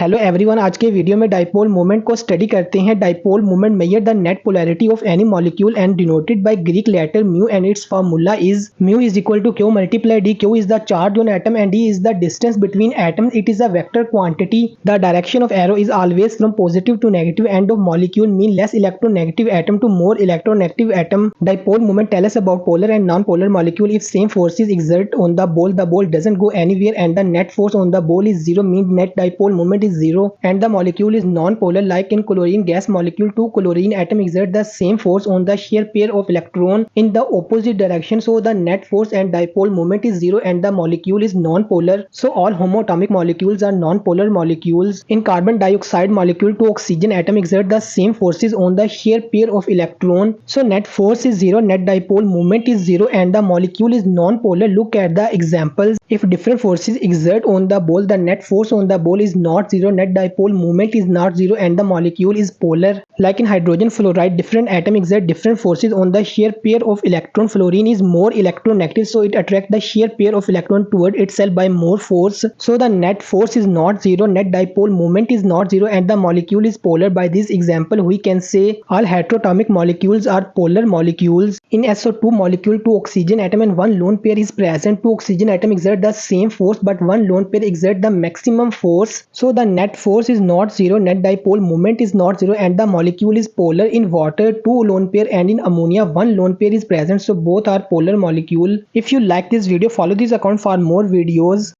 Hello everyone, आज के video में डाइपोल मोमेंट को स्टडी करते हैं। Dipole moment measure the net polarity of any molecule and denoted by Greek letter mu and its formula is mu is equal to q multiply d. Q is the charge on atom and d is the distance between atoms. It is a vector quantity. The direction of arrow is always from positive to negative end of molecule mean less electronegative atom to more electronegative atom. Dipole moment tell us about polar and non-polar molecule. If same forces exert on the ball doesn't go anywhere and the net force on the ball is zero, means net dipole moment is zero and the molecule is non-polar. Like in chlorine gas molecule, two chlorine atom exert the same force on the shear pair of electron in the opposite direction, so the net force and dipole moment is zero and the molecule is non-polar. So all homoatomic molecules are non-polar molecules. In carbon dioxide molecule, two oxygen atom exert the same forces on the shear pair of electron, so net force is zero, net dipole moment is zero and the molecule is non-polar. Look at the examples. If different forces exert on the ball, the net force on the ball is not zero, net dipole moment is not zero and the molecule is polar. Like in hydrogen fluoride, different atom exert different forces on the shear pair of electron. Fluorine is more electronegative, so it attracts the shear pair of electron toward itself by more force, so the net force is not zero, net dipole moment is not zero and the molecule is polar. By this example we can say all heteroatomic molecules are polar molecules. In SO2 molecule, two oxygen atom and one lone pair is present. Two oxygen atom exert the same force but one lone pair exert the maximum force, so the net force is not zero, net dipole moment is not zero and the molecule is polar. In water, two lone pair and in ammonia one lone pair is present, so both are polar molecule. If you like this video, follow this account for more videos.